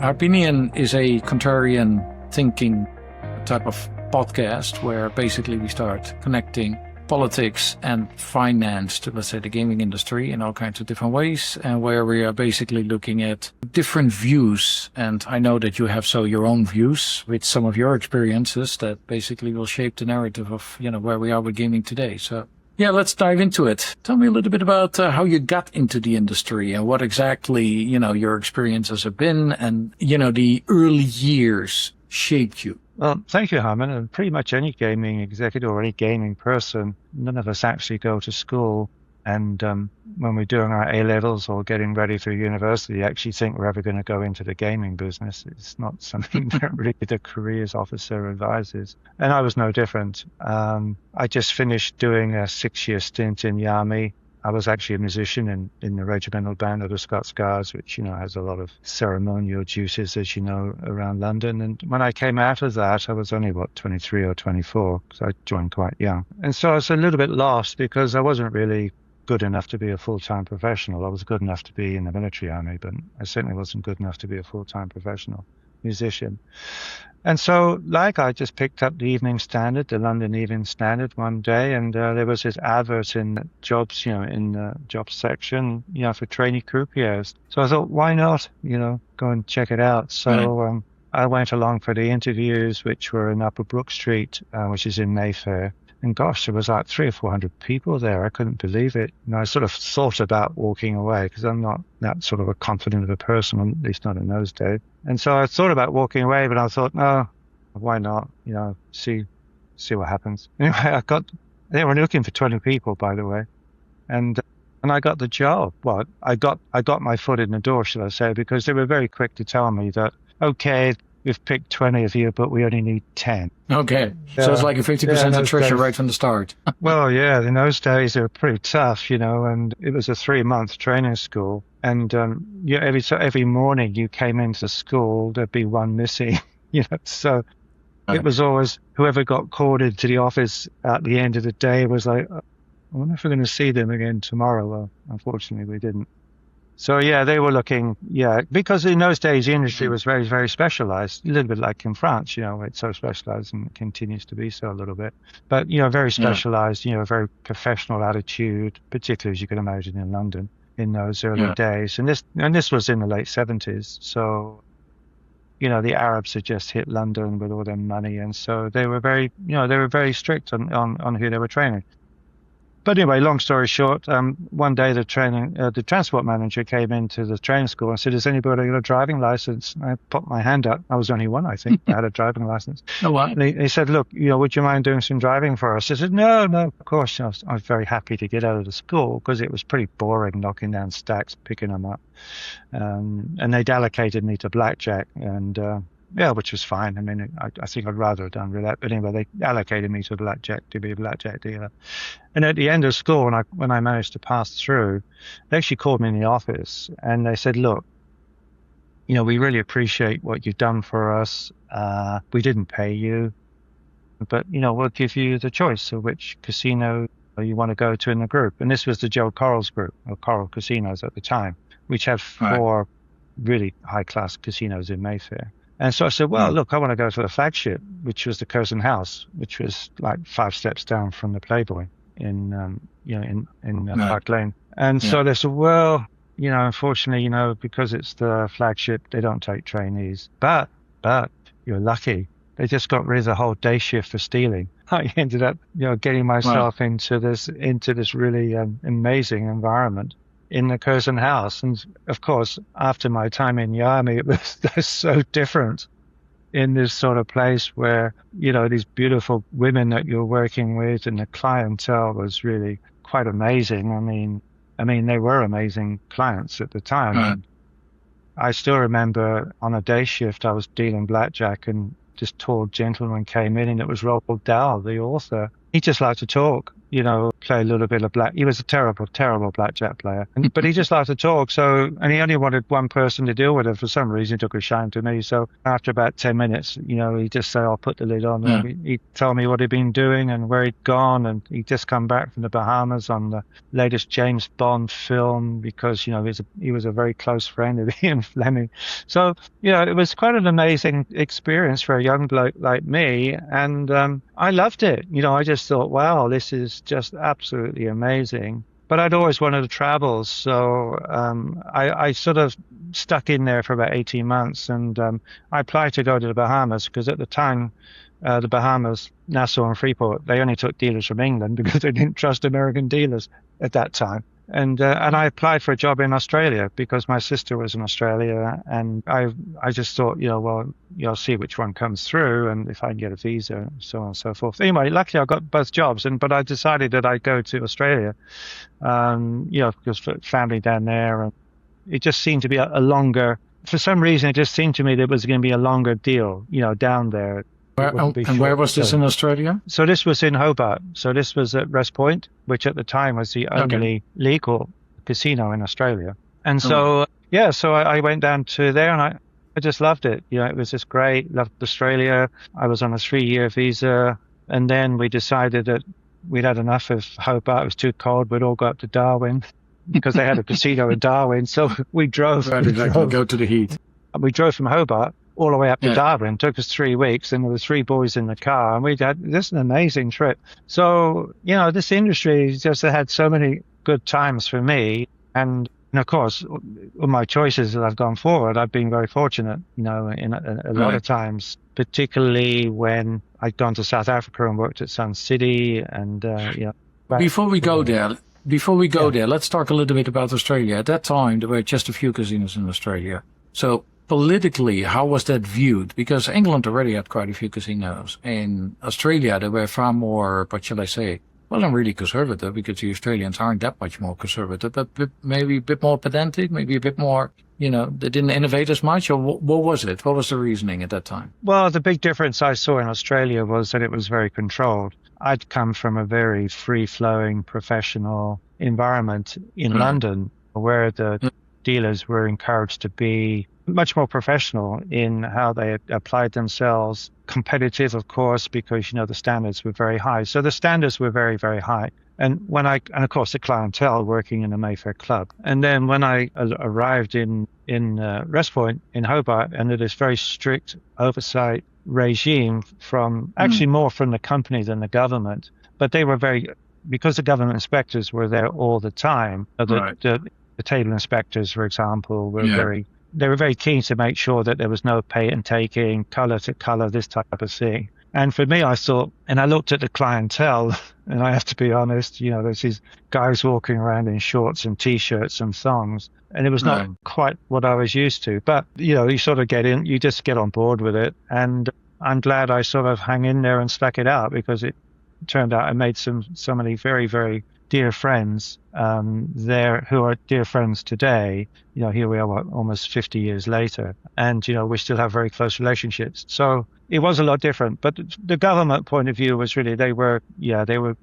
Harpinion is a contrarian thinking type of podcast where basically we start connecting politics and finance to, let's say, the gaming industry in all kinds of different ways, and where we are basically looking at different views. And I know that you have your own views with some of your experiences that basically will shape the narrative of, where we are with gaming today. So yeah, let's dive into it. Tell me a little bit about how you got into the industry and what exactly, your experiences have been and, the early years shaped you. Well, thank you, Harmon. And pretty much any gaming executive or any gaming person, none of us actually go to school. And when we're doing our A-levels or getting ready for university, actually think we're ever going to go into the gaming business. It's not something that really the careers officer advises. And I was no different. I just finished doing a 6-year stint in the Army. I was actually a musician in the regimental band of the Scots Guards, which, has a lot of ceremonial duties, as you know, around London. And when I came out of that, I was only, 23 or 24, because I joined quite young. And so I was a little bit lost because I wasn't really good enough to be a full-time professional. I was good enough to be in the military army, but I certainly wasn't good enough to be a full-time professional musician. And so, I just picked up the Evening Standard, the London Evening Standard, one day, and there was this advert in jobs, in the jobs section, for trainee croupiers. So I thought, why not, go and check it out. So I went along for the interviews, which were in Upper Brook Street, which is in Mayfair. And gosh, there was 300 or 400 people there. I couldn't believe it. I sort of thought about walking away because I'm not that sort of a confident of a person, at least not in those days. And so I thought about walking away, but I thought, no, why not? See what happens. Anyway, they were looking for 20 people, by the way. And I got the job. Well, I got my foot in the door, should I say, because they were very quick to tell me that, okay, we've picked 20 of you, but we only need 10. Okay. So it's like a 50% attrition right from the start. Well, yeah, in those days, they were pretty tough, and it was a 3-month training school. And every morning you came into school, there'd be one missing, So it was always whoever got called into the office at the end of the day was like, I wonder if we're going to see them again tomorrow. Well, unfortunately, we didn't. So, yeah, they were looking, because in those days, the industry was very, very specialized, a little bit like in France, it's so specialized and continues to be so a little bit. But, very specialized, very professional attitude, particularly as you can imagine in London in those early days. And this was in the late 70s. So, the Arabs had just hit London with all their money. And so they were very, very strict on who they were training. But anyway, long story short, one day the transport manager came into the training school and said, "Has anybody got a driving license?" I put my hand up. I was the only one, I think, that had a driving license. Oh, wow. And he said, "Look, would you mind doing some driving for us?" I said, No, of course. I was very happy to get out of the school because it was pretty boring knocking down stacks, picking them up. And they'd allocated me to blackjack and, which was fine. I mean, I think I'd rather have done roulette, but anyway, they allocated me to blackjack to be a blackjack dealer. And at the end of school, when I managed to pass through, they actually called me in the office and they said, "Look, we really appreciate what you've done for us. We didn't pay you, but we'll give you the choice of which casino you want to go to in the group." And this was the Joe Coral's group, or Coral Casinos at the time, which had 4 really high-class casinos in Mayfair. And so I said, well, look, I want to go to the flagship, which was the Curzon House, which was like 5 steps down from the Playboy in Park Lane. And so they said, well, unfortunately, because it's the flagship, they don't take trainees. But you're lucky. They just got rid of the whole day shift for stealing. I ended up, getting myself into this really amazing environment in the Curzon House. And of course, after my time in the army, it was so different in this sort of place where, these beautiful women that you're working with and the clientele was really quite amazing. I mean, they were amazing clients at the time. And I still remember on a day shift, I was dealing blackjack and this tall gentleman came in and it was Roald Dahl, the author. He just liked to talk, play a little bit of black. He was a terrible, terrible blackjack player, but he just liked to talk. So, and he only wanted one person to deal with it. For some reason, he took a shine to me. So after about 10 minutes, he just said, "I'll put the lid on." Yeah. And he'd tell me what he'd been doing and where he'd gone. And he'd just come back from the Bahamas on the latest James Bond film because, he was a very close friend of Ian Fleming. So, it was quite an amazing experience for a young bloke like me. And I loved it. I just thought, wow, this is just absolutely amazing. But I'd always wanted to travel. So I sort of stuck in there for about 18 months. And I applied to go to the Bahamas because at the time, the Bahamas, Nassau and Freeport, they only took dealers from England because they didn't trust American dealers at that time. And I applied for a job in Australia because my sister was in Australia, and I just thought, I'll see which one comes through and if I can get a visa and so on and so forth. Anyway, luckily I got both jobs, but I decided that I'd go to Australia, because family down there, and it just seemed to be a longer. For some reason, it just seemed to me that it was going to be a longer deal, down there. Where was this in Australia? So this was in Hobart. So this was at West Point, which at the time was the only legal casino in Australia. And so, so I went down to there and I just loved it. It was just great. Loved Australia. I was on a 3-year visa. And then we decided that we'd had enough of Hobart. It was too cold. We'd all go up to Darwin because they had a casino in Darwin. So we drove. Right, exactly. Go to the heat. We drove from Hobart all the way up to Darwin. It took us 3 weeks, and there were 3 boys in the car, and we had this an amazing trip. So, this industry just had so many good times for me. And of course, with my choices as I've gone forward, I've been very fortunate, in a lot of times, particularly when I'd gone to South Africa and worked at Sun City and, Before we go there, let's talk a little bit about Australia. At that time, there were just a few casinos in Australia. So politically, how was that viewed? Because England already had quite a few casinos. In Australia, they were far more, what shall I say, well, not really conservative, because the Australians aren't that much more conservative, but maybe a bit more pedantic, maybe a bit more, they didn't innovate as much, or what was it? What was the reasoning at that time? Well, the big difference I saw in Australia was that it was very controlled. I'd come from a very free-flowing professional environment in London, where the dealers were encouraged to be much more professional in how they applied themselves. Competitive, of course, because, the standards were very high. So the standards were very, very high. And of course, the clientele working in a Mayfair club. And then when I arrived in West Point in Hobart, under this very strict oversight regime from actually more from the company than the government, but they were because the government inspectors were there all the time. The table inspectors, for example, were they were very keen to make sure that there was no patent taking, color to color, this type of thing. And for me, I thought, and I looked at the clientele, and I have to be honest, there's these guys walking around in shorts and T-shirts and thongs, and it was not quite what I was used to. But, you sort of you just get on board with it. And I'm glad I sort of hung in there and stuck it out, because it turned out I made so many very, very dear friends there who are dear friends today. Here we are almost 50 years later, and we still have very close relationships. So it was a lot different, but the government point of view was really they were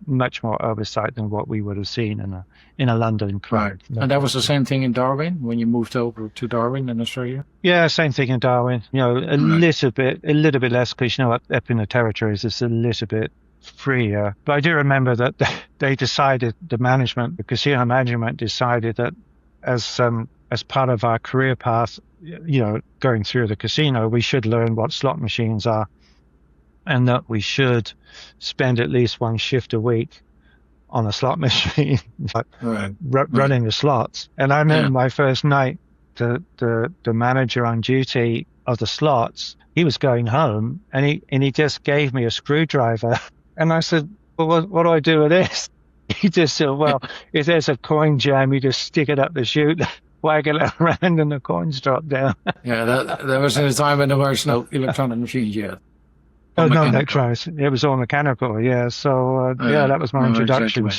much more oversight than what we would have seen in a London club. Right. And that was the same thing in Darwin when you moved over to Darwin in Australia? Yeah, same thing in Darwin. A little bit less, because up in the territories it's a little bit freer. But I do remember that they decided, the casino management decided that as part of our career path, going through the casino, we should learn what slot machines are, and that we should spend at least one shift a week on a slot machine, running the slots. And I remember my first night, the manager on duty of the slots, he was going home, and he just gave me a screwdriver. And I said, well, what do I do with this? He just said, well, if there's a coin jam, you just stick it up the chute, waggle it around, and the coins drop down. That was in a time when there was no electronic machines yet. Oh, no electronics. It was all mechanical, yeah. So, that was my introduction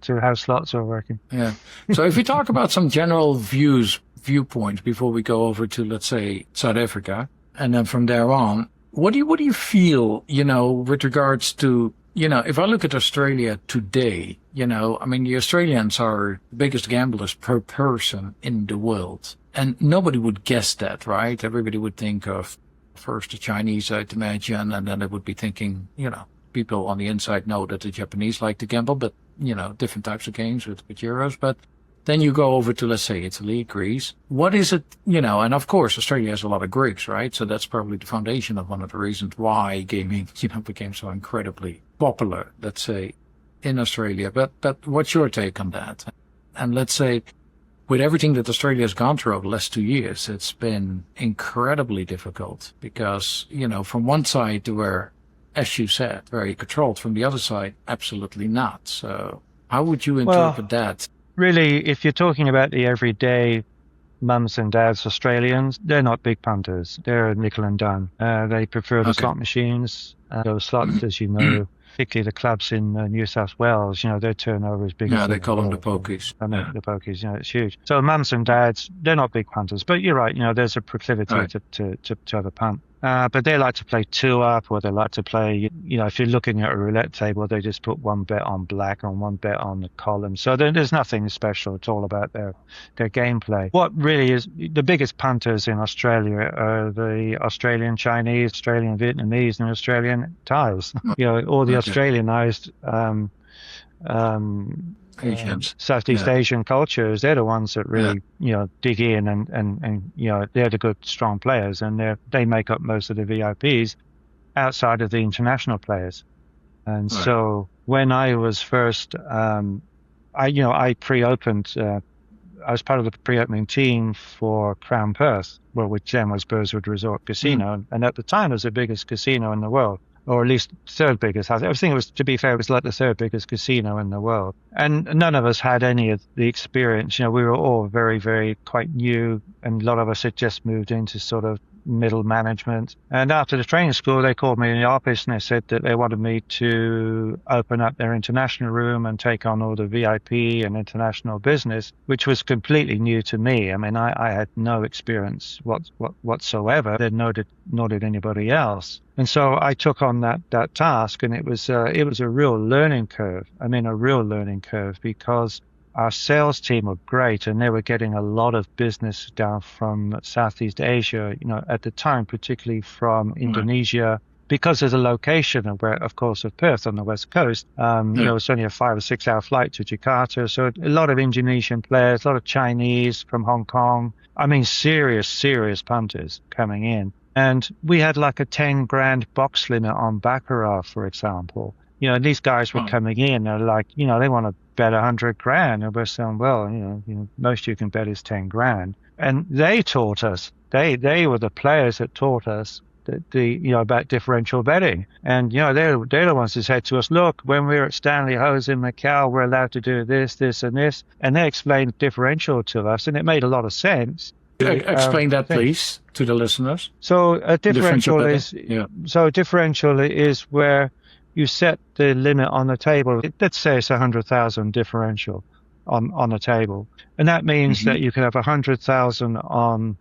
to how slots are working. Yeah. So if we talk about some general viewpoints before we go over to, let's say, South Africa, and then from there on, what do you feel, with regards to if I look at Australia today, I mean, the Australians are the biggest gamblers per person in the world. And nobody would guess that, right? Everybody would think of first the Chinese, I'd imagine, and then they would be thinking, people on the inside know that the Japanese like to gamble, but, different types of games with euros. But then you go over to, let's say, Italy, Greece. What is it, and of course, Australia has a lot of Greeks, right? So that's probably the foundation of one of the reasons why gaming, became so incredibly popular, let's say, in Australia. But what's your take on that? And let's say, with everything that Australia has gone through over the last 2 years, it's been incredibly difficult because, from one side they were, as you said, very controlled. From the other side, absolutely not. So how would you interpret that? Really, if you're talking about the everyday mums and dads Australians, they're not big punters. They're nickel and dime. They prefer the slot machines. Those slots, as you know, particularly the clubs in New South Wales, their turnover is big. Yeah, they call them the pokies. I mean, the pokies, it's huge. So mums and dads, they're not big punters. But you're right, there's a proclivity to have a punt. But they like to play two up, or they like to play, if you're looking at a roulette table, they just put one bet on black and one bet on the column. So there's nothing special. It's all about their gameplay. What really is the biggest punters in Australia are the Australian Chinese, Australian Vietnamese, and Australian Thais. All the Australianized Southeast Asian cultures, they're the ones that really, dig in and they're the good, strong players, and they make up most of the VIPs outside of the international players. And so when I was first, I pre-opened, I was part of the pre-opening team for Crown Perth, which then was Burswood Resort Casino. And at the time, it was the biggest casino in the world, or at least third biggest. I think it was, to be fair, it was like the third biggest casino in the world. And none of us had any of the experience. We were all very, very quite new, and a lot of us had just moved into sort of middle management. And after the training school, they called me in the office and they said that they wanted me to open up their international room and take on all the VIP and international business, which was completely new to me. I mean, I had no experience whatsoever, nor did anybody else. And so I took on that task, and it was a real learning curve. I mean, a real learning curve, because our sales team were great, and they were getting a lot of business down from Southeast Asia, at the time, particularly from Indonesia, because of the location of Perth on the west coast. It's only a 5 or 6 hour flight to Jakarta. So a lot of Indonesian players, a lot of Chinese from Hong Kong. I mean, serious punters coming in. And we had like a 10 grand box limit on Baccarat, for example. These guys were coming in, they're like, they want to bet 100 grand. And we're saying, well, most you can bet is 10 grand. And they taught us, they were the players that taught us about differential betting. And, they're the ones who said to us, look, when we were at Stanley Ho's in Macau, we're allowed to do this, this, and this. And they explained differential to us, and it made a lot of sense. Explain that, please, to the listeners. So a differential is where you set the limit on the table. Let's say it's 100,000 differential on the table, and that means that you can have 100,000 on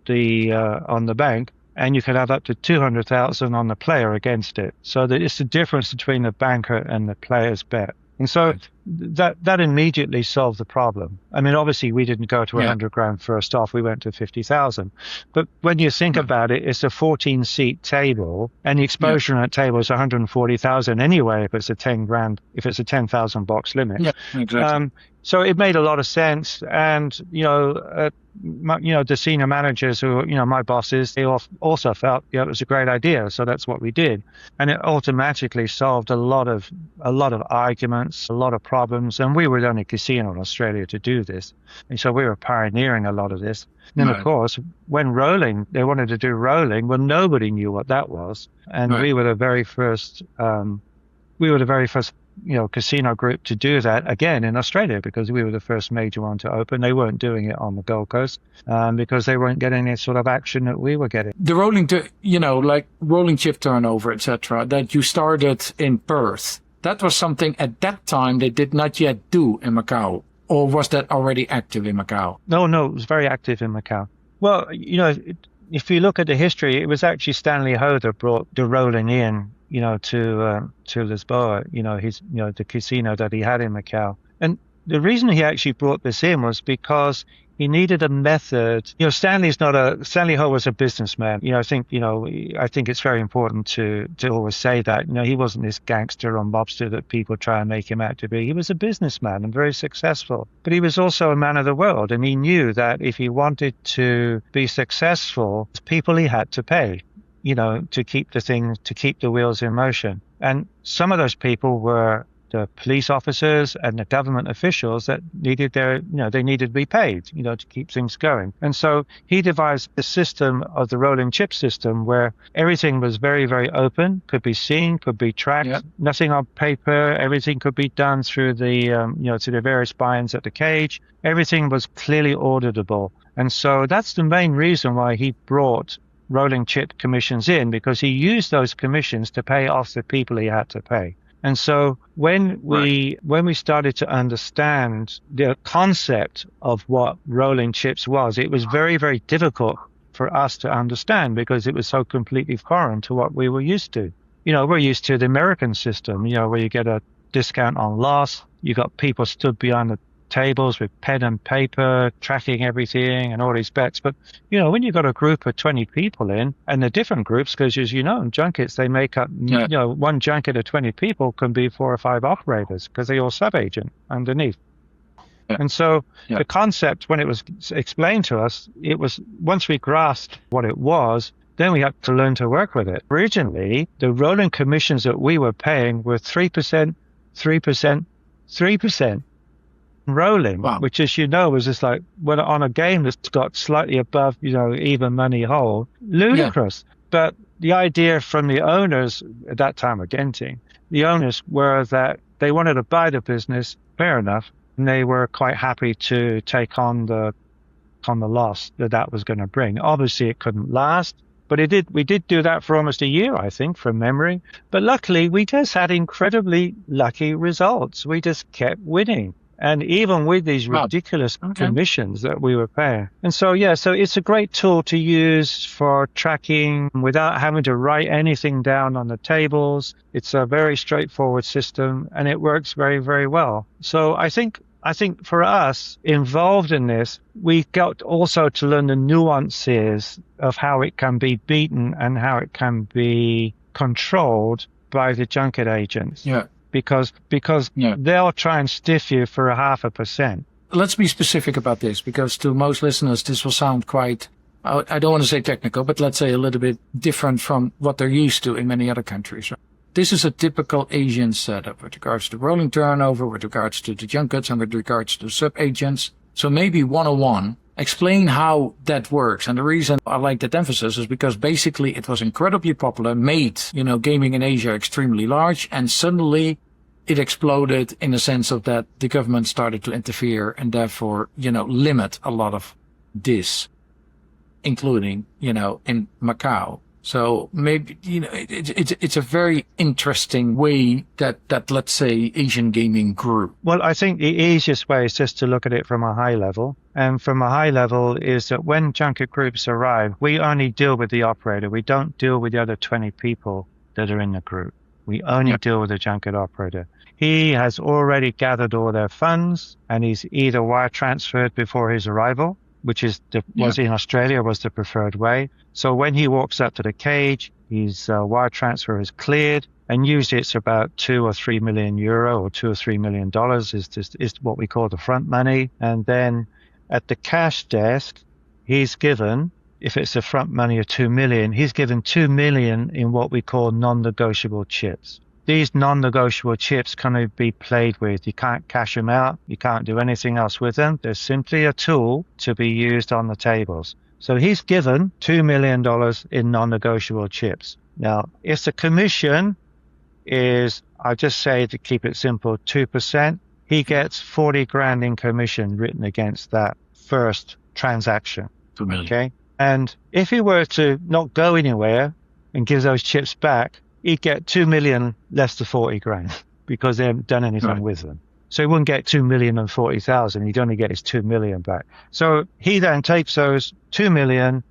the bank, and you can have up to 200,000 on the player against it. So that it's the difference between the banker and the player's bet. And so that immediately solved the problem. I mean, obviously, we didn't go to 100 grand first off. We went to 50,000. But when you think about it, it's a 14-seat table, and the exposure on that table is 140,000 anyway. If it's a 10,000 box limit. Yeah, exactly. So it made a lot of sense. And, the senior managers who, my bosses, they also felt, it was a great idea. So that's what we did. And it automatically solved a lot of arguments, a lot of problems. And we were the only casino in Australia to do this. And so we were pioneering a lot of this. And then, of course, when they wanted to do rolling, well, nobody knew what that was. And we were the very first, casino group to do that again in Australia, because we were the first major one to open. They weren't doing it on the Gold Coast because they weren't getting any sort of action that we were getting. The rolling, like rolling chip turnover, etc., that you started in Perth, that was something at that time they did not yet do in Macau, or was that already active in Macau? No, it was very active in Macau. Well, if you look at the history, it was actually Stanley Ho that brought the rolling in to Lisboa, the casino that he had in Macau. And the reason he actually brought this in was because he needed a method. Stanley Ho was a businessman. I think it's very important to always say that. He wasn't this gangster or mobster that people try and make him out to be. He was a businessman and very successful. But he was also a man of the world, and he knew that if he wanted to be successful, people he had to pay, to keep the wheels in motion. And some of those people were the police officers and the government officials that needed they needed to be paid, to keep things going. And so he devised the system of the rolling chip system where everything was very, very open, could be seen, could be tracked, nothing on paper, everything could be done through through the various buy-ins at the cage. Everything was clearly auditable. And so that's the main reason why he brought rolling chip commissions in, because he used those commissions to pay off the people he had to pay. And so when we started to understand the concept of what rolling chips was, it was very, very difficult for us to understand because it was so completely foreign to what we were used to. We're used to the American system, where you get a discount on loss. You got people stood behind the tables with pen and paper, tracking everything and all these bets. But, when you've got a group of 20 people in, and they're different groups, because as in junkets, they make up, one junket of 20 people can be 4 or 5 operators because they all sub-agent underneath. Yeah. And so the concept, when it was explained to us, it was, once we grasped what it was, then we had to learn to work with it. Originally, the rolling commissions that we were paying were 3%, 3%, 3%. Rolling, which, as was just like, when on a game that's got slightly above, even money hold, ludicrous. Yeah. But the idea from the owners at that time of Genting, the owners were that they wanted to buy the business, fair enough, and they were quite happy to take on the loss that was going to bring. Obviously, it couldn't last, but we did do that for almost a year, I think, from memory. But luckily, we just had incredibly lucky results. We just kept winning. And even with these ridiculous commissions that we were paying. And so it's a great tool to use for tracking without having to write anything down on the tables. It's a very straightforward system, and it works very, very well. So I think for us involved in this, we got also to learn the nuances of how it can be beaten and how it can be controlled by the junket agents. Yeah. Because they'll try and stiff you for 0.5%. Let's be specific about this, because to most listeners, this will sound quite, I don't want to say technical, but let's say a little bit different from what they're used to in many other countries. This is a typical Asian setup with regards to rolling turnover, with regards to the junkets, and with regards to sub-agents. So maybe 101, explain how that works. And the reason I like that emphasis is because basically it was incredibly popular, made, gaming in Asia extremely large, and suddenly it exploded in the sense of that the government started to interfere and therefore, limit a lot of this, including, in Macau. So maybe, it's a very interesting way that let's say Asian gaming grew. Well, I think the easiest way is just to look at it from a high level. And from a high level is that when junket groups arrive, we only deal with the operator. We don't deal with the other 20 people that are in the group. We only deal with the junket operator. He has already gathered all their funds, and he's either wire transferred before his arrival, which is was in Australia was the preferred way. So when he walks up to the cage, his wire transfer is cleared, and usually it's about 2 or 3 million euro or $2 or $3 million is what we call the front money. And then at the cash desk, he's given, if it's a front money of 2 million, he's given 2 million in what we call non-negotiable chips. These non-negotiable chips can be played with. You can't cash them out. You can't do anything else with them. They're simply a tool to be used on the tables. So he's given $2 million in non-negotiable chips. Now, if the commission is, I'll just say to keep it simple, 2%, he gets 40 grand in commission written against that first transaction. 2 million. Okay? And if he were to not go anywhere and give those chips back, he'd get 2 million less than 40 grand because they haven't done anything with them. So he wouldn't get 2,040,000. He'd only get his 2 million back. So he then takes those 2 million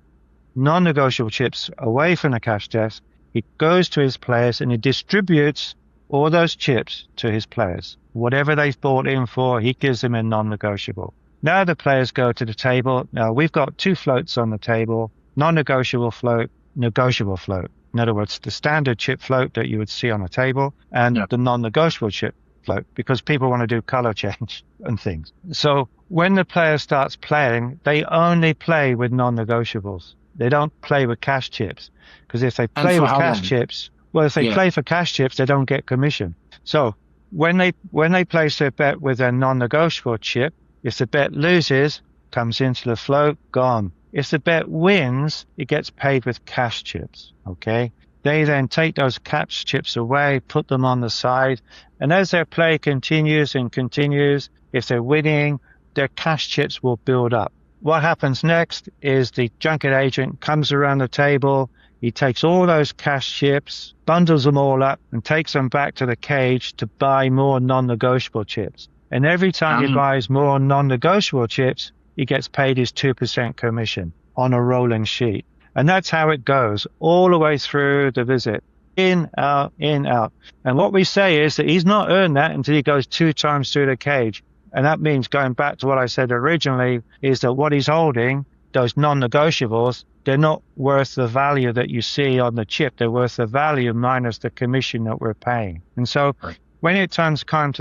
non-negotiable chips away from the cash desk. He goes to his players and he distributes all those chips to his players. Whatever they've bought in for, he gives them a non-negotiable. Now the players go to the table. Now we've got 2 floats on the table, non-negotiable float, negotiable float. In other words, the standard chip float that you would see on a table and the non-negotiable chip float, because people want to do color change and things. So when the player starts playing, they only play with non-negotiables. They don't play with cash chips, because if they play with cash chips, play for cash chips, they don't get commission. So when they place their bet with a non-negotiable chip, if the bet loses, comes into the float, gone. If the bet wins, it gets paid with cash chips, okay? They then take those cash chips away, put them on the side, and as their play continues and continues, if they're winning, their cash chips will build up. What happens next is the junket agent comes around the table, he takes all those cash chips, bundles them all up, and takes them back to the cage to buy more non-negotiable chips. And every time he buys more non-negotiable chips, he gets paid his 2% commission on a rolling sheet. And that's how it goes all the way through the visit. In, out, in, out. And what we say is that he's not earned that until he goes 2 times through the cage. And that means, going back to what I said originally, is that what he's holding, those non-negotiables, they're not worth the value that you see on the chip. They're worth the value minus the commission that we're paying. And so when it comes time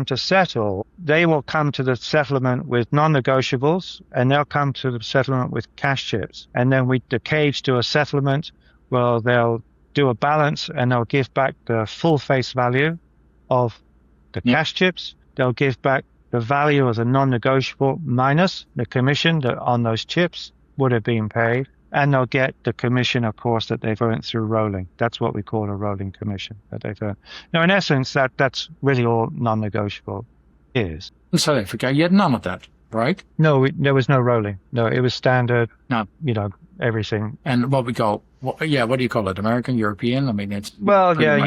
to settle, they will come to the settlement with non-negotiables, and they'll come to the settlement with cash chips. And then the cage do a settlement. Well, they'll do a balance, and they'll give back the full face value of the cash chips. They'll give back the value of the non-negotiable minus the commission that on those chips would have been paid. And they'll get the commission, of course, that they've earned through rolling. That's what we call a rolling commission that they've earned. Now, in essence, that's really all non-negotiable is. In South Africa, you had none of that, right? No, there was no rolling. No, it was standard. No. Everything. And what we call, what do you call it? American, European? I mean, it's you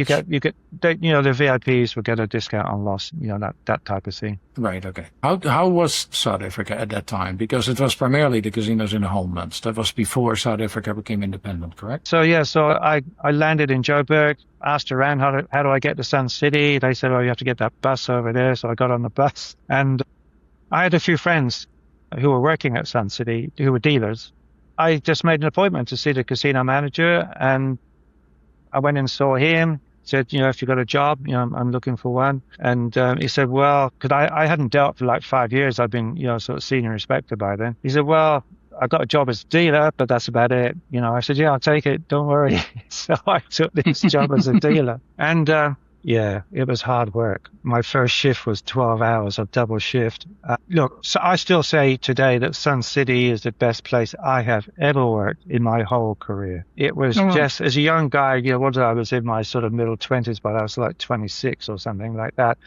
get, the VIPs will get a discount on loss, that type of thing. Right. Okay. How was South Africa at that time? Because it was primarily the casinos in the homelands. That was before South Africa became independent, correct? So I landed in Joburg, asked around how do I get to Sun City? They said, you have to get that bus over there. So I got on the bus, and I had a few friends who were working at Sun City who were dealers. I just made an appointment to see the casino manager, and I went and saw him, said, if you've got a job, I'm looking for one. And he said, well, because I hadn't dealt for like 5 years. I've been, sort of senior inspector by then. He said, well, I got a job as a dealer, but that's about it. I said, yeah, I'll take it. Don't worry. So I took this job as a dealer. And it was hard work. My first shift was 12 hours of double shift. So I still say today that Sun City is the best place I have ever worked in my whole career. It was just, as a young guy, I was in my sort of middle 20s, but I was like 26 or something like that.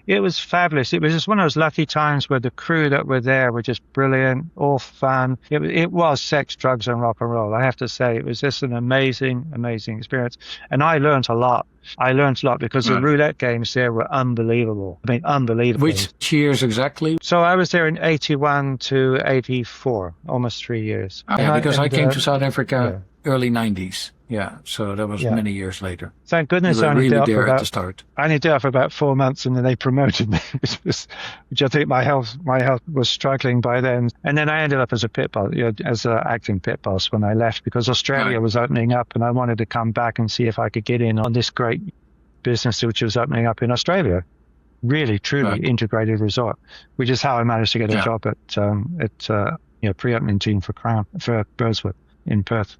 It was fabulous. It was just one of those lucky times where the crew that were there were just brilliant, all fun. It was sex, drugs, and rock and roll. I have to say, it was just an amazing, amazing experience. And I learned a lot. Because the roulette games there were unbelievable. I mean, unbelievable. Which years exactly? So I was there in 81 to 84, almost 3 years. Because I came to South Africa early 90s. Yeah, so that was many years later. Thank goodness I only dealt for about 4 months, and then they promoted me, which I think my health was struggling by then. And then I ended up as a pit boss, as an acting pit boss when I left, because Australia was opening up, and I wanted to come back and see if I could get in on this great business which was opening up in Australia. Really, truly integrated resort, which is how I managed to get a job at pre-opening team for Burswood in Perth.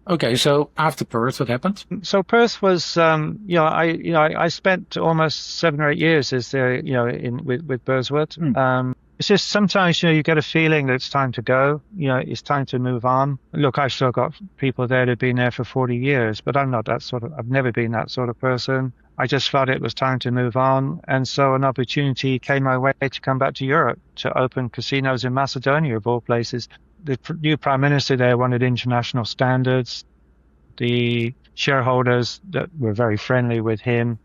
Okay, so after Perth, what happened? So Perth was, I spent almost 7 or 8 years with Burswood. It's just sometimes, you get a feeling that it's time to go. It's time to move on. Look, I've still got people there that have been there for 40 years, but I'm not I've never been that sort of person. I just felt it was time to move on. And so an opportunity came my way to come back to Europe to open casinos in Macedonia, of all places. The new prime minister there wanted international standards. The shareholders that were very friendly with him,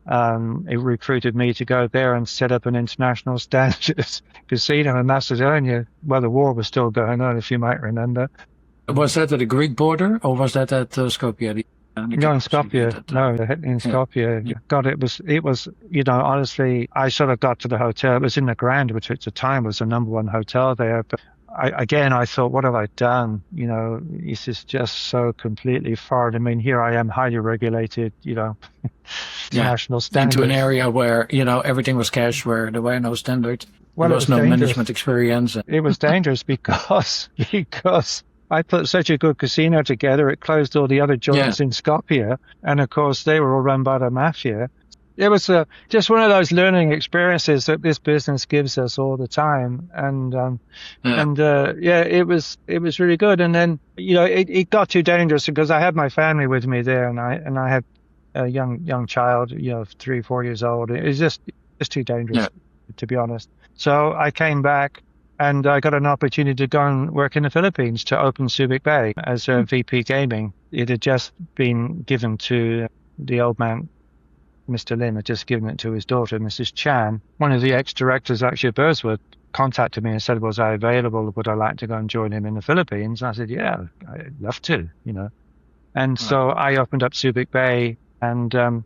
it recruited me to go there and set up an international standards casino in Macedonia while the war was still going on, if you might remember. Was that at the Greek border or was that at Skopje? No, in Skopje. No, in Skopje. Yeah. God, it was, honestly, I sort of got to the hotel. It was in the Grand, which at the time was the number one hotel there. But I thought, what have I done? This is just so completely foreign. I mean, here I am, highly regulated, national standards. Into an area where, everything was cash, where there were no standards. Well, there was no dangerous. Management experience. It was dangerous because I put such a good casino together, it closed all the other joints in Skopje. And of course, they were all run by the mafia. It was just one of those learning experiences that this business gives us all the time. And it was really good. And then, it got too dangerous because I had my family with me there and I had a young child, 3-4 years old. It was just too dangerous, to be honest. So I came back and I got an opportunity to go and work in the Philippines to open Subic Bay as a VP Gaming. It had just been given to the old man, Mr. Lim had just given it to his daughter, Mrs. Chan. One of the ex-directors, actually at Burswood, contacted me and said, was I available? Would I like to go and join him in the Philippines? And I said, yeah, I'd love to, And so I opened up Subic Bay and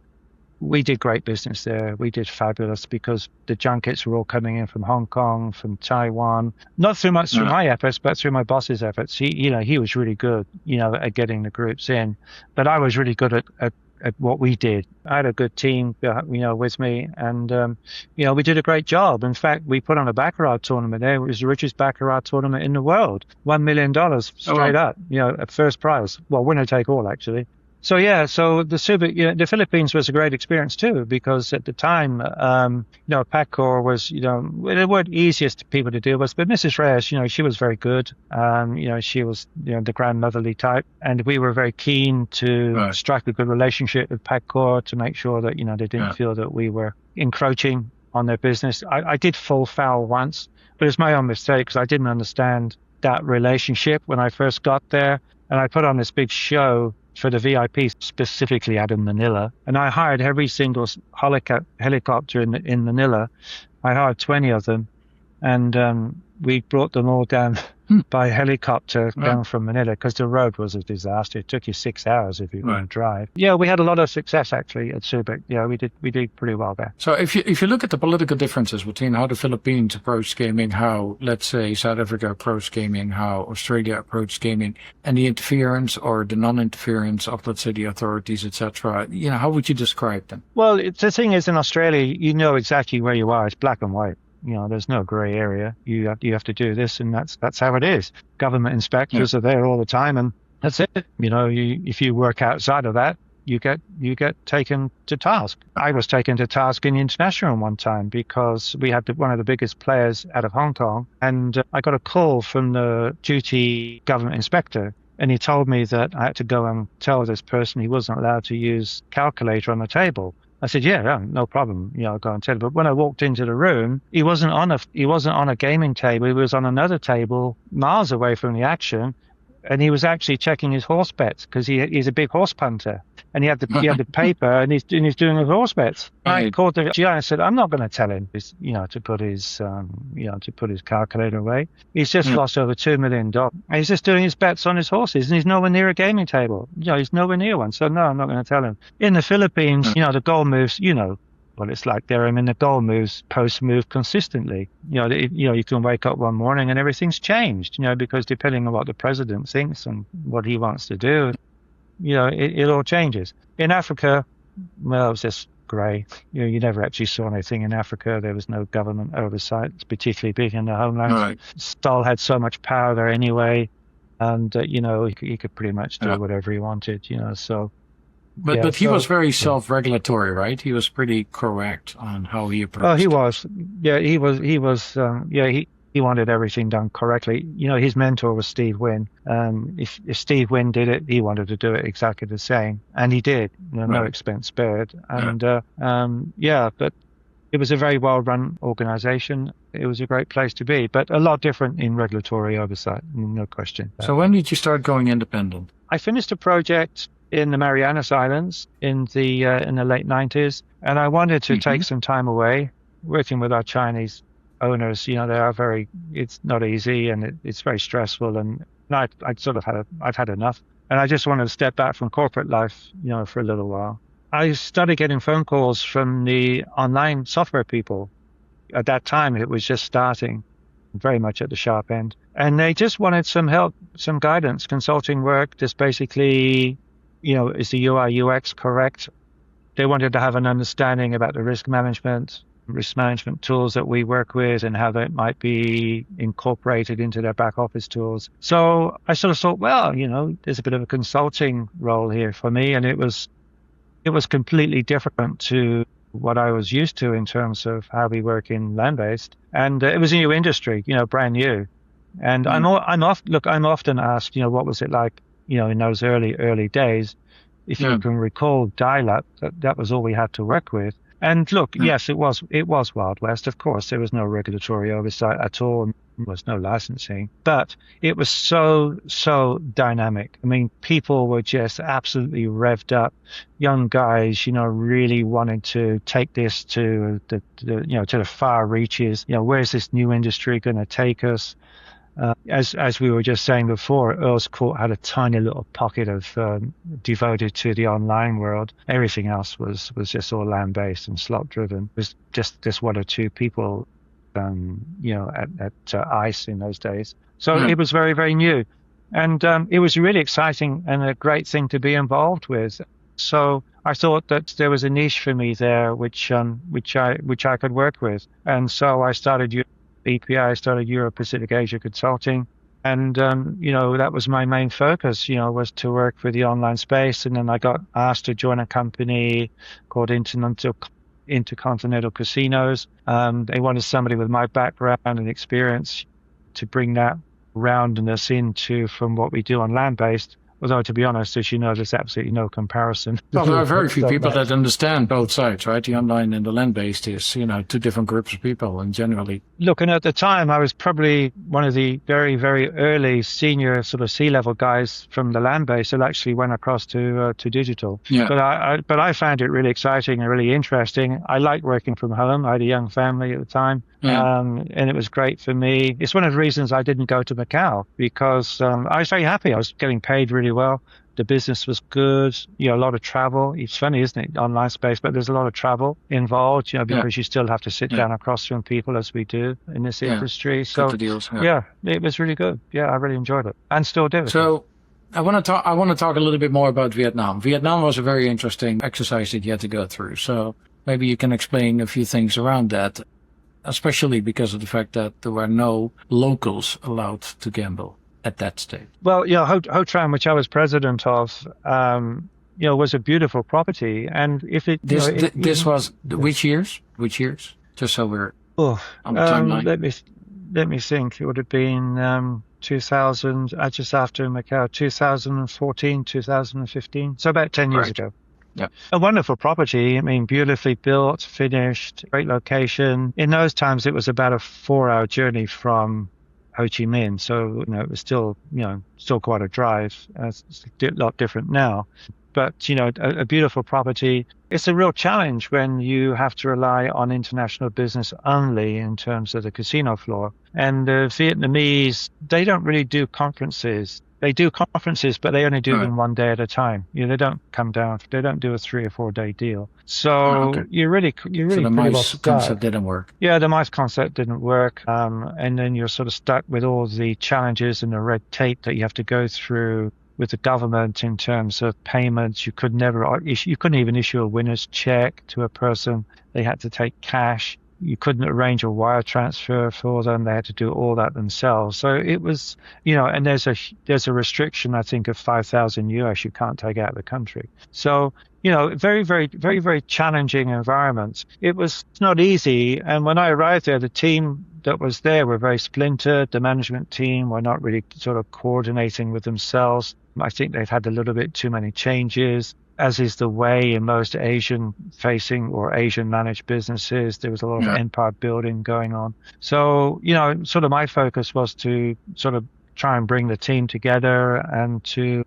we did great business there. We did fabulous because the junkets were all coming in from Hong Kong, from Taiwan, not so much through my efforts, but through my boss's efforts. He was really good, at getting the groups in, but I was really good at what we did. I had a good team, with me and, we did a great job. In fact, we put on a baccarat tournament there. It was the richest baccarat tournament in the world, $1 million straight up, at first prize. Well, winner take all, actually. So the Subic, the Philippines was a great experience too, because at the time, PACCOR was, they weren't easiest people to deal with, but Mrs. Reyes, she was very good. She was, the grandmotherly type, and we were very keen to strike a good relationship with PACCOR to make sure that, they didn't feel that we were encroaching on their business. I did fall foul once, but it's my own mistake because I didn't understand that relationship when I first got there, and I put on this big show for the VIP, specifically out in Manila. And I hired every single helicopter in Manila. I hired 20 of them. And we brought them all down by helicopter down from Manila because the road was a disaster. It took you 6 hours if you were going to drive. Yeah, we had a lot of success actually at Subic. Yeah, we did pretty well there. So if you look at the political differences between how the Philippines approached gaming, how, let's say, South Africa approached gaming, how Australia approached gaming, and the interference or the non-interference of, let's say, the authorities, etc., how would you describe them? Well, the thing is, in Australia, you know exactly where you are. It's black and white. There's no grey area. You have to do this, and that's how it is. Government inspectors are there all the time, and that's it. If you work outside of that, you get taken to task. I was taken to task in the international one time because we had one of the biggest players out of Hong Kong, and I got a call from the duty government inspector. And he told me that I had to go and tell this person he wasn't allowed to use calculator on the table. I said, yeah, no problem. I'll go and tell him. But when I walked into the room, he wasn't on a gaming table. He was on another table miles away from the action. And he was actually checking his horse bets because he's a big horse punter. And he had the paper and he's doing his horse bets. Right. I called the GI and said, I'm not going to tell him, to put his calculator away. He's just lost over $2 million. And he's just doing his bets on his horses and he's nowhere near a gaming table. He's nowhere near one. So no, I'm not going to tell him. In the Philippines, the goal moves, well, it's like there. I mean, the goal moves post-move consistently. You can wake up one morning and everything's changed, because depending on what the president thinks and what he wants to do, it all changes. In Africa, well, it was just grey. You never actually saw anything in Africa. There was no government oversight. It's particularly big in the homeland. Right. Stahl had so much power there anyway, and he could pretty much do whatever he wanted. So. But he was very self-regulatory, right? He was pretty correct on how he approached. Oh, he was. Yeah, he was. He wanted everything done correctly. His mentor was Steve Wynn. If Steve Wynn did it, he wanted to do it exactly the same, and he did. No expense spared. And but it was a very well-run organization. It was a great place to be, but a lot different in regulatory oversight, no question. So when did you start going independent? I finished a project in the Marianas Islands in the late 90s, and I wanted to take some time away, working with our Chinese owners. It's not easy and it's very stressful, and And I've had enough. And I just wanted to step back from corporate life, for a little while. I started getting phone calls from the online software people. At that time, it was just starting, very much at the sharp end. And they just wanted some help, some guidance, consulting work, just basically, is the UI UX correct? They wanted to have an understanding about the risk management tools that we work with and how that might be incorporated into their back office tools. So I sort of thought, well, there's a bit of a consulting role here for me. And it was completely different to what I was used to in terms of how we work in land-based. And it was a new industry, brand new. And I'm often asked, what was it like, in those early days? If you can recall dial-up, that was all we had to work with. And look, yes, it was Wild West. Of course, there was no regulatory oversight at all. And there was no licensing, but it was so dynamic. I mean, people were just absolutely revved up. Young guys, really wanting to take this to the far reaches. Where's this new industry going to take us? As we were just saying before, Earl's Court had a tiny little pocket of devoted to the online world. Everything else was just all land-based and slot-driven. It was just one or two people, at ICE in those days. So it was very, very new, and it was really exciting and a great thing to be involved with. So I thought that there was a niche for me there, which I could work with, and so I started EPI. I started Euro Pacific Asia Consulting, and that was my main focus. Was to work for the online space, and then I got asked to join a company called Intercontinental Casinos. They wanted somebody with my background and experience to bring that roundness into from what we do on land-based. Although, to be honest, as you know, there's absolutely no comparison. Well, there are very few people that understand both sides, right? The online and the land-based is, two different groups of people, and generally. Look, and at the time, I was probably one of the very, very early senior sort of C-level guys from the land-based that actually went across to digital. Yeah. But I found it really exciting and really interesting. I liked working from home. I had a young family at the time. Yeah. And it was great for me. It's one of the reasons I didn't go to Macau, because I was very happy. I was getting paid really well. The business was good. A lot of travel. It's funny, isn't it? Online space, but there's a lot of travel involved, because you still have to sit down across from people as we do in this industry. So deals, it was really good. Yeah, I really enjoyed it and still do. So I want to talk a little bit more about Vietnam. Vietnam was a very interesting exercise that you had to go through. So maybe you can explain a few things around that, especially because of the fact that there were no locals allowed to gamble at that stage. Well, Ho Tran, which I was president of, was a beautiful property. And if it... This was... Which years? Just so we're on the timeline. Let me think. It would have been 2000, just after Macau, 2014, 2015. So about 10 years ago. Yeah. A wonderful property. I mean, beautifully built, finished, great location. In those times, it was about a 4-hour journey from Ho Chi Minh. So, it was still quite a drive. It's a lot different now. But, a beautiful property. It's a real challenge when you have to rely on international business only in terms of the casino floor. And the Vietnamese, they don't really do conferences. They do conferences, but they only do them one day at a time. They don't come down. They don't do a 3 or 4 day deal. So you're really so the MICE concept didn't work. Yeah, the MICE concept didn't work. And then you're sort of stuck with all the challenges and the red tape that you have to go through with the government in terms of payments. You couldn't even issue a winner's check to a person. They had to take cash. You couldn't arrange a wire transfer for them. They had to do all that themselves. So it was, and there's a restriction, I think, of 5,000 US you can't take out of the country. So, very, very, very, very challenging environment. It's not easy. And when I arrived there, the team that was there were very splintered. The management team were not really sort of coordinating with themselves. I think they've had a little bit too many changes, as is the way in most Asian-facing or Asian-managed businesses. There was a lot of empire building going on. So, sort of my focus was to sort of try and bring the team together and to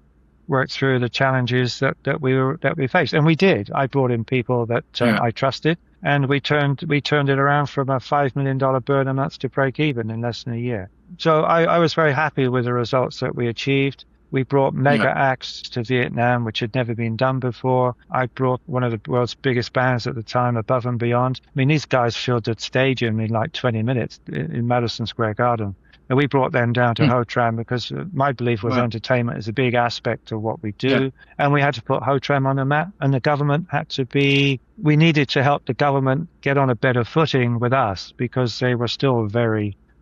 work through the challenges that we faced. And we did. I brought in people that I trusted. and we turned it around from a $5 million burn a month to break even in less than a year. So I was very happy with the results that we achieved. We brought mega acts to Vietnam, which had never been done before. I brought one of the world's biggest bands at the time, Above and Beyond. I mean, these guys filled the stadium in like 20 minutes in Madison Square Garden. And we brought them down to Ho Tram because my belief was entertainment is a big aspect of what we do. Yeah. And we had to put Ho Tram on the map, and the government had to be, we needed to help the government get on a better footing with us because they were still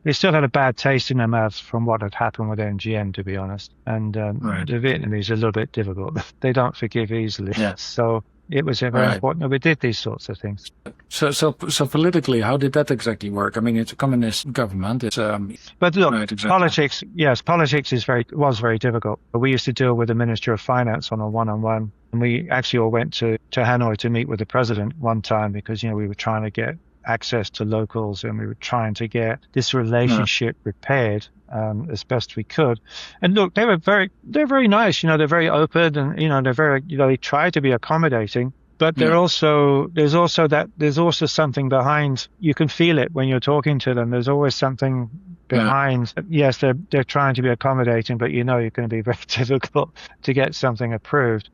they still had a bad taste in their mouths from what had happened with MGM, to be honest. And the Vietnamese are a little bit difficult. They don't forgive easily. Yeah. So it was very important that we did these sorts of things. So politically, how did that exactly work? I mean, it's a communist government. It's but look, politics. Yes, politics was very difficult. We used to deal with the Ministry of Finance on a one-on-one, and we actually all went to Hanoi to meet with the president one time because we were trying to get access to locals, and we were trying to get this relationship repaired as best we could. And look, they're very nice. They're very open, and they're very they try to be accommodating. But there's also something behind. You can feel it when you're talking to them. There's always something behind. Yes, they're trying to be accommodating, but you're going to be very difficult to get something approved.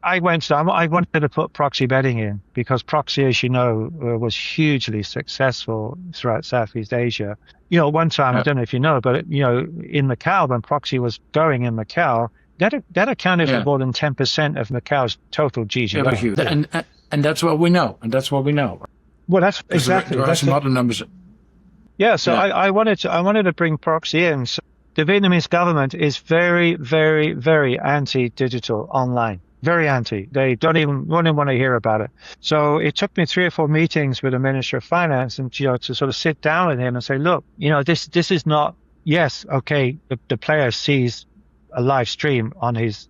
I wanted to put proxy betting in because proxy, as you know, was hugely successful throughout Southeast Asia. One time, I don't know if you know, but in Macau, when proxy was going in Macau, that accounted for more than 10% of Macau's total GDP. And that's what we know. Well, that's exactly. There are some other numbers. Yeah. So I wanted to bring proxy in. So the Vietnamese government is very, very, very anti-digital online. Very anti. They don't even want to hear about it. So it took me 3 or 4 meetings with the Minister of Finance, and to sort of sit down with him and say, look, this is not. Yes, okay, the player sees a live stream on his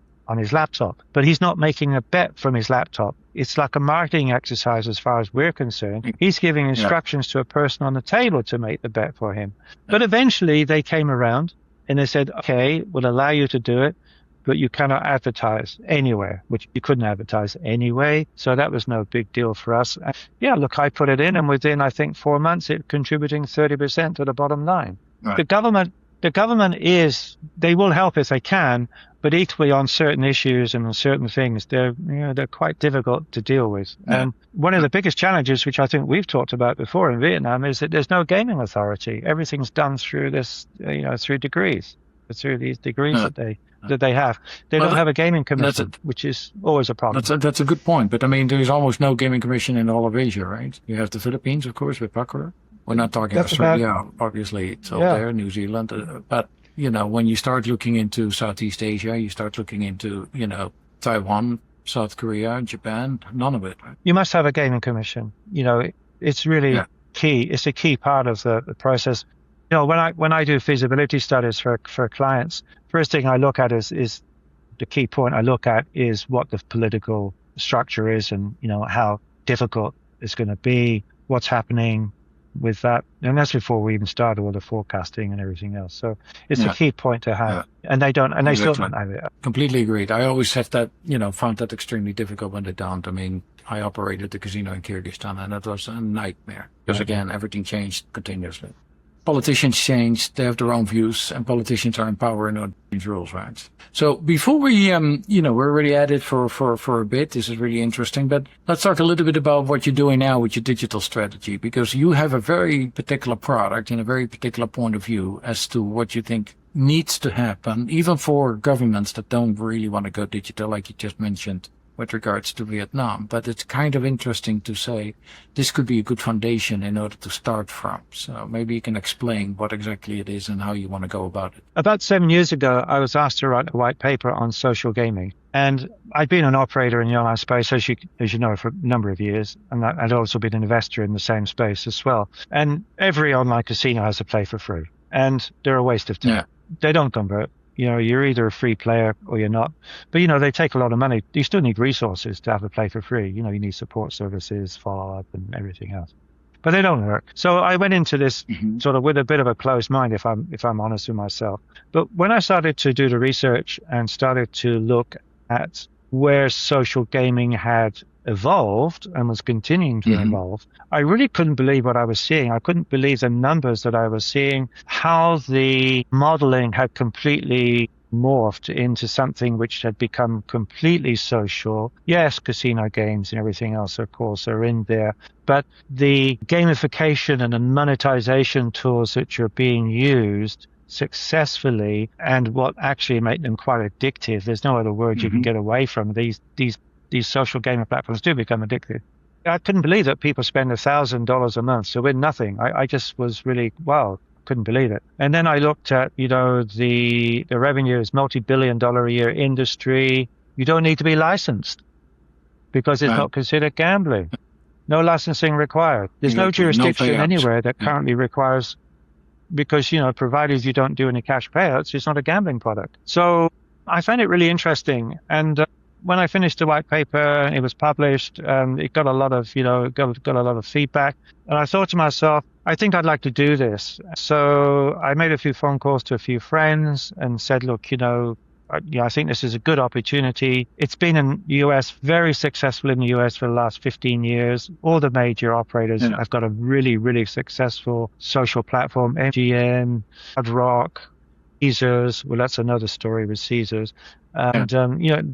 laptop, but he's not making a bet from his laptop. It's like a marketing exercise as far as we're concerned. He's giving instructions to a person on the table to make the bet for him. But eventually they came around and they said, okay, we'll allow you to do it, but you cannot advertise anywhere, which you couldn't advertise anyway. So that was no big deal for us. Yeah, look, I put it in, and within, I think, 4 months, it contributing 30% to the bottom line. Right. The government they will help if they can, but equally on certain issues and on certain things, they're quite difficult to deal with. Yeah. And one of the biggest challenges, which I think we've talked about before in Vietnam, is that there's no gaming authority. Everything's done through this, through degrees, through these degrees that they have. They don't have a gaming commission, which is always a problem. That's a good point. But I mean, there is almost no gaming commission in all of Asia, right? You have the Philippines, of course, with Baccarat. We're not talking Australia, obviously, it's all there, New Zealand. But, when you start looking into Southeast Asia, you start looking into, Taiwan, South Korea, Japan, none of it. Right? You must have a gaming commission. It's really key. It's a key part of the process. When I do feasibility studies for clients, first thing I look at is the key point I look at is what the political structure is, and how difficult it's going to be, what's happening with that, and that's before we even start all the forecasting and everything else. So it's a key point to have, and they still don't have it. Completely agreed. I always have that, found that extremely difficult when they don't. I mean, I operated the casino in Kyrgyzstan, and that was a nightmare because again, everything changed continuously. Politicians change, they have their own views, and politicians are in power and don't change rules, right? So before we, we're already at it for a bit. This is really interesting, but let's talk a little bit about what you're doing now with your digital strategy, because you have a very particular product and a very particular point of view as to what you think needs to happen, even for governments that don't really want to go digital, like you just mentioned, with regards to Vietnam. But it's kind of interesting to say this could be a good foundation in order to start from. So maybe you can explain what exactly it is and how you want to go about it. About 7 years ago, I was asked to write a white paper on social gaming. And I'd been an operator in the online space, as you know, for a number of years. And I'd also been an investor in the same space as well. And every online casino has a play for free. And they're a waste of time. Yeah. They don't convert. You're either a free player or you're not. But, they take a lot of money. You still need resources to have a play for free. You need support services, follow-up, and everything else. But they don't work. So I went into this sort of with a bit of a closed mind, if I'm honest with myself. But when I started to do the research and started to look at where social gaming had evolved and was continuing to evolve, I really couldn't believe what I was seeing. I couldn't believe the numbers that I was seeing, how the modeling had completely morphed into something which had become completely social. Yes, casino games and everything else, of course, are in there, but the gamification and the monetization tools which are being used successfully and what actually make them quite addictive. There's no other word you can get away from. These social gaming platforms do become addictive. I couldn't believe that people spend $1,000 a month to win nothing. I just was really, wow, couldn't believe it. And then I looked at, the revenue is multi-billion-dollar a year industry. You don't need to be licensed because it's not considered gambling. No licensing required. There's no jurisdiction anywhere that currently requires, because, provided you don't do any cash payouts, it's not a gambling product. So I found it really interesting. And when I finished the white paper, it was published, it got a lot of, got a lot of feedback. And I thought to myself, I think I'd like to do this. So I made a few phone calls to a few friends and said, look, I think this is a good opportunity. It's been in the US, very successful in the US for the last 15 years. All the major operators have got a really, really successful social platform. MGM, Hard Rock, Caesars. Well, that's another story with Caesars. And,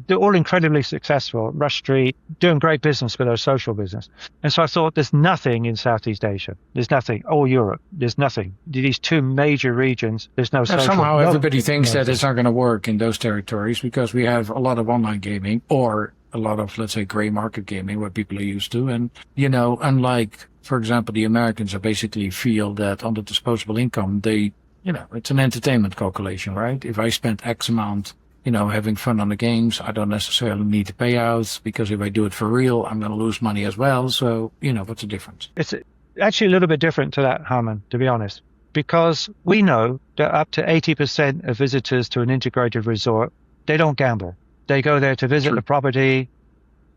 they're all incredibly successful. Rush Street, doing great business with their social business. And so I thought there's nothing in Southeast Asia. There's nothing. All Europe, there's nothing. These two major regions, there's no social. Somehow everybody thinks that it's not going to work in those territories because we have a lot of online gaming or a lot of, let's say, gray market gaming, what people are used to. And, unlike, for example, the Americans basically feel that on the disposable income, it's an entertainment calculation, right? If I spend X amount, having fun on the games, I don't necessarily need the payouts because if I do it for real, I'm going to lose money as well. So, what's the difference? It's actually a little bit different to that, Harman, to be honest, because we know that up to 80% of visitors to an integrated resort, they don't gamble. They go there to visit the property.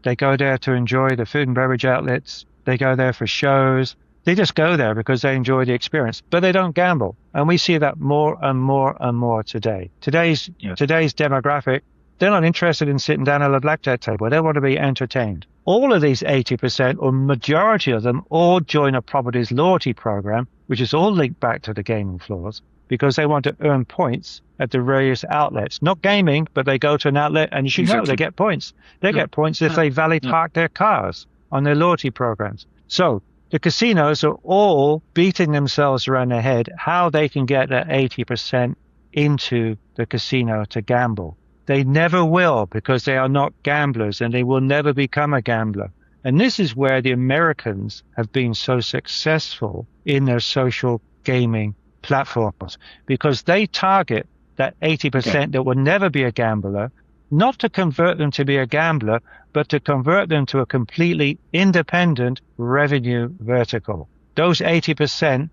They go there to enjoy the food and beverage outlets. They go there for shows. They just go there because they enjoy the experience, but they don't gamble. And we see that more and more and more today. Today's demographic, they're not interested in sitting down at a blackjack table. They want to be entertained. All of these 80% or majority of them all join a property's loyalty program, which is all linked back to the gaming floors because they want to earn points at the various outlets. Not gaming, but they go to an outlet and you should know they get points. They get points if they valet park their cars on their loyalty programs. So the casinos are all beating themselves around their head how they can get that 80% into the casino to gamble. They never will because they are not gamblers and they will never become a gambler. And this is where the Americans have been so successful in their social gaming platforms because they target that 80% that will never be a gambler, not to convert them to be a gambler, but to convert them to a completely independent revenue vertical. Those 80%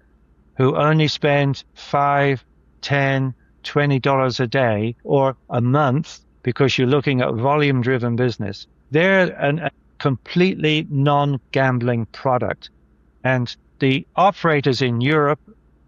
who only spend $5, $10, $20 a day or a month because you're looking at volume-driven business, they're a completely non-gambling product. And the operators in Europe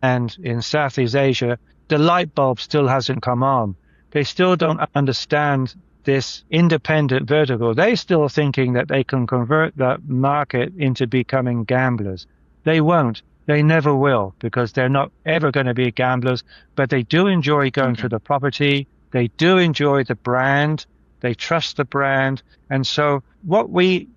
and in Southeast Asia, the light bulb still hasn't come on. They still don't understand this independent vertical. They're still thinking that they can convert that market into becoming gamblers. They won't. They never will because they're not ever going to be gamblers, but they do enjoy going to the property. They do enjoy the brand. They trust the brand. And so what we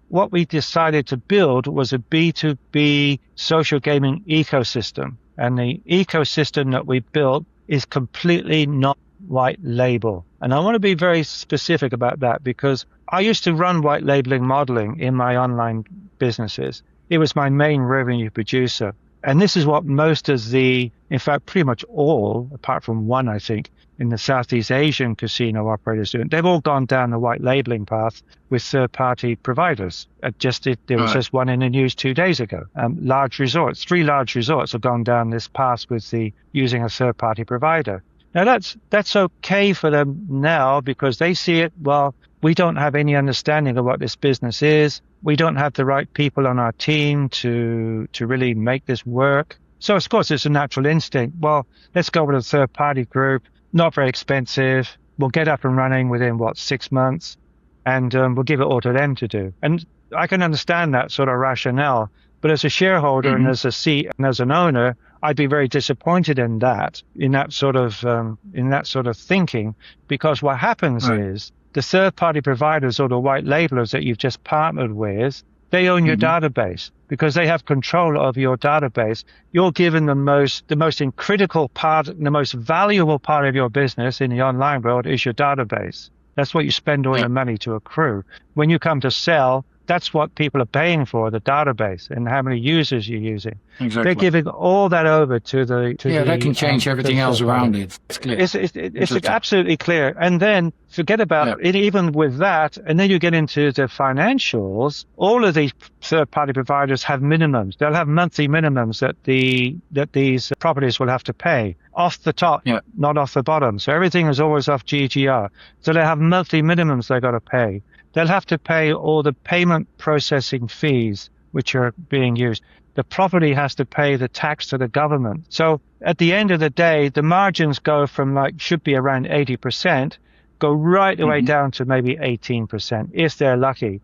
decided to build was a B2B social gaming ecosystem. And the ecosystem that we built is completely not white label. And I want to be very specific about that because I used to run white labeling modeling in my online businesses. It was my main revenue producer. And this is what most of in fact, pretty much all, apart from one, I think, in the Southeast Asian casino operators do. They've all gone down the white labeling path with third-party providers. There was just one in the news 2 days ago. Large resorts, 3 large resorts have gone down this path with using a third-party provider. Now, that's okay for them now because they see it, well, we don't have any understanding of what this business is. We don't have the right people on our team to really make this work. So, of course, it's a natural instinct. Well, let's go with a third-party group, not very expensive. We'll get up and running within, 6 months, and we'll give it all to them to do. And I can understand that sort of rationale. But as a shareholder and as a seat and as an owner, I'd be very disappointed in that sort of thinking, because what happens is the third-party providers or the white labelers that you've just partnered with, they own your database because they have control of your database. You're given the most critical part, the most valuable part of your business in the online world is your database. That's what you spend all your money to accrue. When you come to sell, that's what people are paying for, the database and how many users you're using. Exactly. They're giving all that over to the that can change everything else around it. It's clear. It's absolutely clear. And then forget about it, even with that, and then you get into the financials. All of these third-party providers have minimums. They'll have monthly minimums that these properties will have to pay off the top, not off the bottom. So everything is always off GGR. So they have monthly minimums they've got to pay. They'll have to pay all the payment processing fees which are being used. The property has to pay the tax to the government. So at the end of the day, the margins go from should be around 80%, go right the way down to maybe 18% if they're lucky.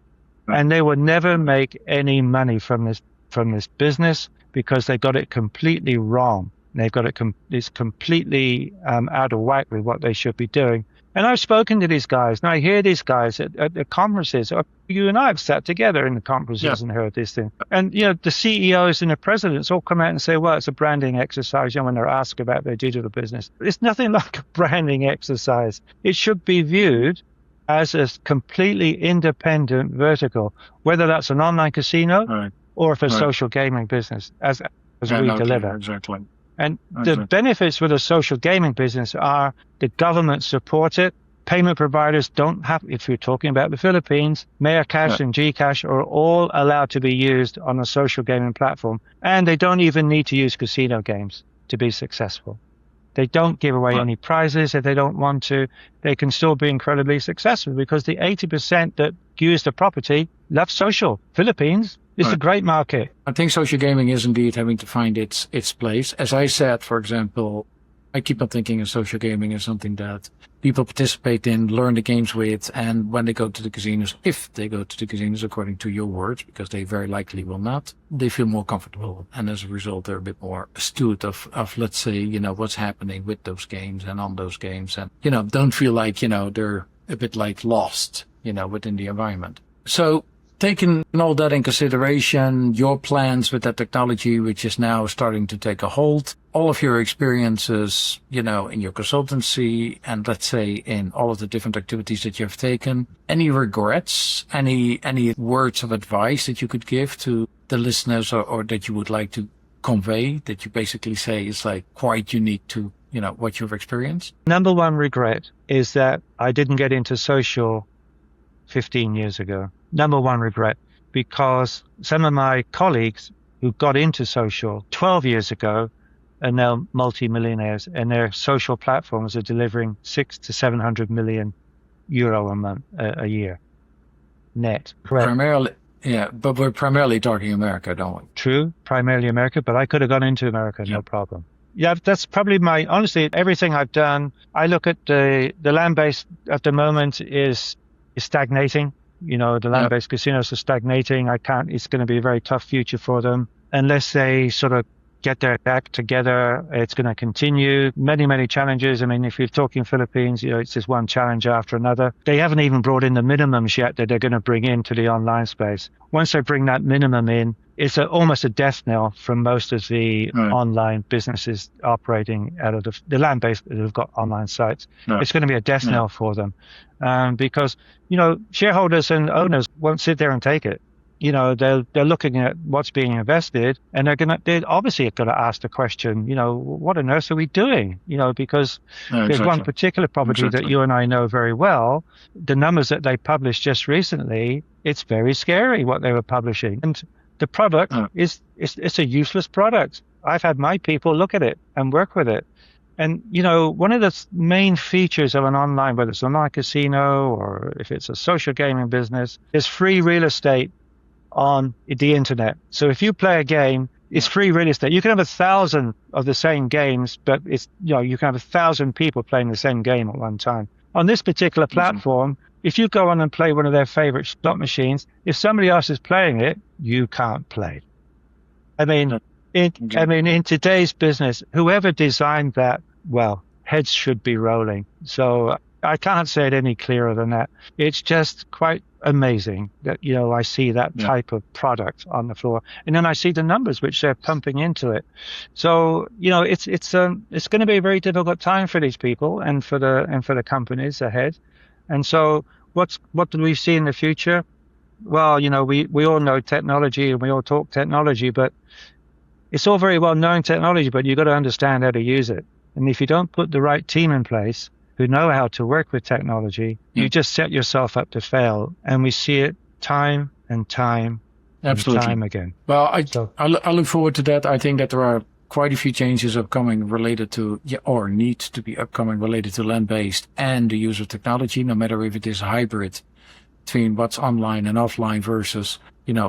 And they will never make any money from this business because they got it completely wrong. They've got it's completely out of whack with what they should be doing. And I've spoken to these guys, and I hear these guys at the conferences. You and I have sat together in the conferences and heard this thing. And, the CEOs and the presidents all come out and say, well, it's a branding exercise, when they're asked about their digital business. It's nothing like a branding exercise. It should be viewed as a completely independent vertical, whether that's an online casino or if it's a social gaming business, as we deliver. Exactly. And the benefits with a social gaming business are the government support it. Payment providers don't have, if you're talking about the Philippines, Mayorcash and Gcash are all allowed to be used on a social gaming platform. And they don't even need to use casino games to be successful. They don't give away any prizes if they don't want to. They can still be incredibly successful because the 80% that use the property love social. Philippines is a great market. I think social gaming is indeed having to find its place. As I said, for example, I keep on thinking of social gaming as something that people participate in, learn the games with, and when they go to the casinos, if they go to the casinos, according to your words, because they very likely will not, they feel more comfortable. And as a result, they're a bit more astute of let's say, what's happening with those games and on those games. And, don't feel like, they're a bit like lost, within the environment. So taking all that in consideration, your plans with that technology, which is now starting to take a hold, all of your experiences, in your consultancy and let's say in all of the different activities that you have taken, any regrets, any words of advice that you could give to the listeners or that you would like to convey that you basically say is quite unique to, what you've experienced? Number one regret is that I didn't get into social 15 years ago. Number one regret, because some of my colleagues who got into social 12 years ago are now multi-millionaires, and their social platforms are delivering 600 to 700 million euro a year net. Primarily, but we're primarily talking America, don't we? True, primarily America, but I could have gone into America, no problem. Yeah, that's probably honestly, everything I've done. I look at the land-based at the moment is stagnating. The land-based casinos are stagnating. It's going to be a very tough future for them unless they sort of get their act together. It's going to continue. Many, many challenges. I mean, if you're talking Philippines, it's just one challenge after another. They haven't even brought in the minimums yet that they're going to bring into the online space. Once they bring that minimum in, it's almost a death knell from most of the online businesses operating out of the land-based that have got online sites. It's going to be a death knell for them because, shareholders and owners won't sit there and take it. They're looking at what's being invested, and they're obviously going to ask the question, what on earth are we doing? Because there's one particular property that you and I know very well. The numbers that they published just recently, it's very scary what they were publishing. And the product it's a useless product. I've had my people look at it and work with it. And, one of the main features of an online, whether it's an online casino or if it's a social gaming business, is free real estate on the internet. So if you play a game, it's free real estate. You can have 1,000 of the same games, but you can have 1,000 people playing the same game at one time. on this particular platform, if you go on and play one of their favorite slot machines, if somebody else is playing it, you can't play. I mean, in today's business, whoever designed that, well, heads should be rolling. So I can't say it any clearer than that. It's just quite amazing that, I see that type of product on the floor, and then I see the numbers which they're pumping into it. So, it's going to be a very difficult time for these people and for the companies ahead. And so what do we see in the future? Well, we all know technology and we all talk technology, but it's all very well knowing technology, but you've got to understand how to use it. And if you don't put the right team in place who know how to work with technology, you just set yourself up to fail. And we see it time and time and time again. Well, I look forward to that. I think that there are quite a few changes upcoming related to, or need to be upcoming related to land-based and the use of technology, no matter if it is hybrid between what's online and offline versus,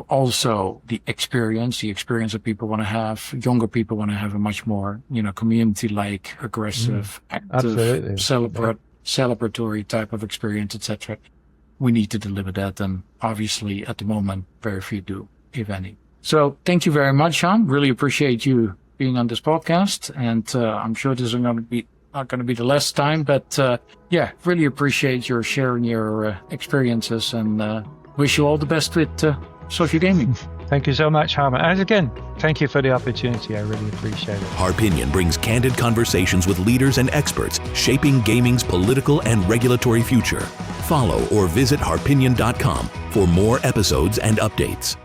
also the experience that people want to have. Younger people want to have a much more, community-like, aggressive, active, celebratory type of experience, etc. We need to deliver that, and obviously at the moment, very few do, if any. So thank you very much, Shaun. Really appreciate you being on this podcast, and I'm sure this is not going to be the last time, but really appreciate your sharing your experiences, and wish you all the best with social gaming. Thank you so much, Harman. And again, thank you for the opportunity. I really appreciate it. Harpinion brings candid conversations with leaders and experts shaping gaming's political and regulatory future. Follow or visit harpinion.com for more episodes and updates.